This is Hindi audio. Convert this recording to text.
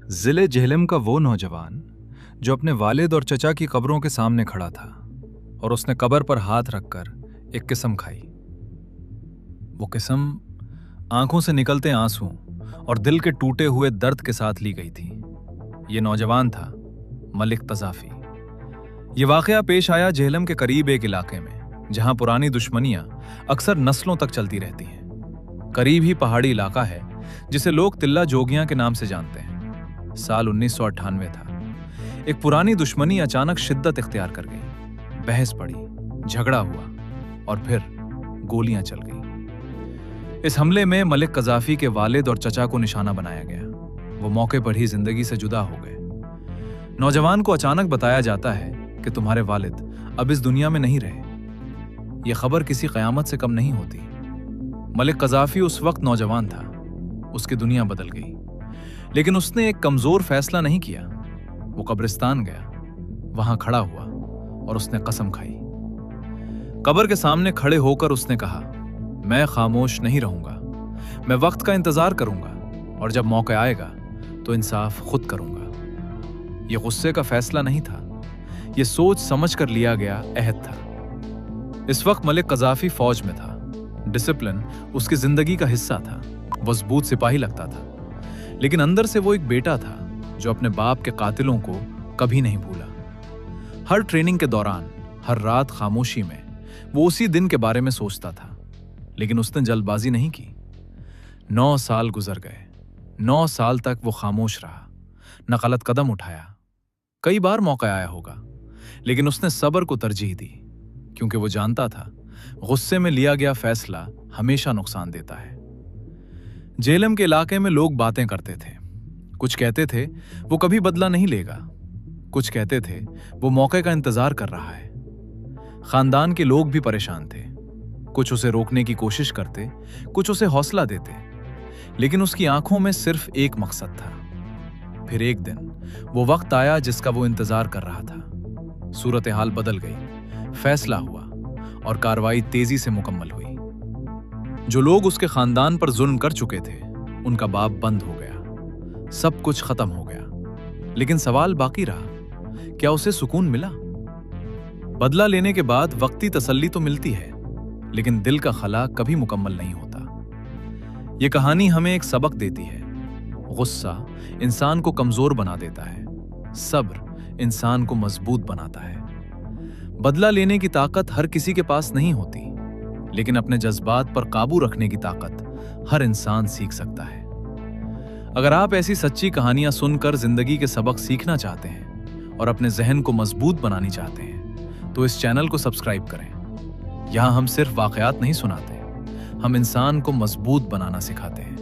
जिले झेलम का वो नौजवान जो अपने वालिद और चचा की कब्रों के सामने खड़ा था और उसने कब्र पर हाथ रखकर एक किस्म खाई। वो किस्म आंखों से निकलते आंसू और दिल के टूटे हुए दर्द के साथ ली गई थी। ये नौजवान था मलिक कज़ाफ़ी। ये वाक़या पेश आया झेलम के करीब एक इलाके में जहां पुरानी दुश्मनियां अक्सर नस्लों तक चलती रहती हैं। करीब ही पहाड़ी इलाका है जिसे लोग तिल्ला जोगियां के नाम से जानते हैं। साल 1998 था। एक पुरानी दुश्मनी अचानक शिद्दत इख्तियार कर गई। बहस पड़ी, झगड़ा हुआ और फिर गोलियां चल गई। इस हमले में मलिक कज़ाफ़ी के वालिद और चचा को निशाना बनाया गया। वो मौके पर ही जिंदगी से जुदा हो गए। नौजवान को अचानक बताया जाता है कि तुम्हारे वालिद अब इस दुनिया में नहीं रहे। यह खबर किसी क़यामत से कम नहीं होती। मलिक कज़ाफ़ी उस वक्त नौजवान था। उसकी दुनिया बदल गई, लेकिन उसने एक कमजोर फैसला नहीं किया। वो कब्रिस्तान गया, वहां खड़ा हुआ और उसने कसम खाई। कब्र के सामने खड़े होकर उसने कहा, मैं खामोश नहीं रहूंगा। मैं वक्त का इंतजार करूंगा और जब मौका आएगा तो इंसाफ खुद करूंगा। यह गुस्से का फैसला नहीं था, यह सोच समझ कर लिया गया अहद था। इस वक्त मलिक कज़ाफ़ी फौज में था। डिसिप्लिन उसकी जिंदगी का हिस्सा था। मजबूत सिपाही लगता था, लेकिन अंदर से वो एक बेटा था जो अपने बाप के कातिलों को कभी नहीं भूला। हर ट्रेनिंग के दौरान, हर रात खामोशी में वो उसी दिन के बारे में सोचता था, लेकिन उसने जल्दबाजी नहीं की। 9 साल गुजर गए। 9 साल तक वो खामोश रहा, न गलत कदम उठाया। कई बार मौका आया होगा, लेकिन उसने सब्र को तरजीह दी, क्योंकि वो जानता था गुस्से में लिया गया फैसला हमेशा नुकसान देता है। झेलम के इलाके में लोग बातें करते थे। कुछ कहते थे वो कभी बदला नहीं लेगा, कुछ कहते थे वो मौके का इंतजार कर रहा है। खानदान के लोग भी परेशान थे। कुछ उसे रोकने की कोशिश करते, कुछ उसे हौसला देते, लेकिन उसकी आंखों में सिर्फ एक मकसद था। फिर एक दिन वो वक्त आया जिसका वो इंतजार कर रहा था। सूरत हाल बदल गई, फैसला हुआ और कार्रवाई तेजी से मुकम्मल हुई। जो लोग उसके खानदान पर जुल्म कर चुके थे, उनका बाप बंद हो गया। सब कुछ खत्म हो गया, लेकिन सवाल बाकी रहा, क्या उसे सुकून मिला? बदला लेने के बाद वक्ती तसल्ली तो मिलती है, लेकिन दिल का खला कभी मुकम्मल नहीं होता। यह कहानी हमें एक सबक देती है। गुस्सा इंसान को कमजोर बना देता है, सब्र इंसान को मजबूत बनाता है। बदला लेने की ताकत हर किसी के पास नहीं होती, लेकिन अपने जज्बात पर काबू रखने की ताकत हर इंसान सीख सकता है। अगर आप ऐसी सच्ची कहानियां सुनकर जिंदगी के सबक सीखना चाहते हैं और अपने जहन को मजबूत बनानी चाहते हैं, तो इस चैनल को सब्सक्राइब करें। यहां हम सिर्फ वाकयात नहीं सुनाते, हम इंसान को मजबूत बनाना सिखाते हैं।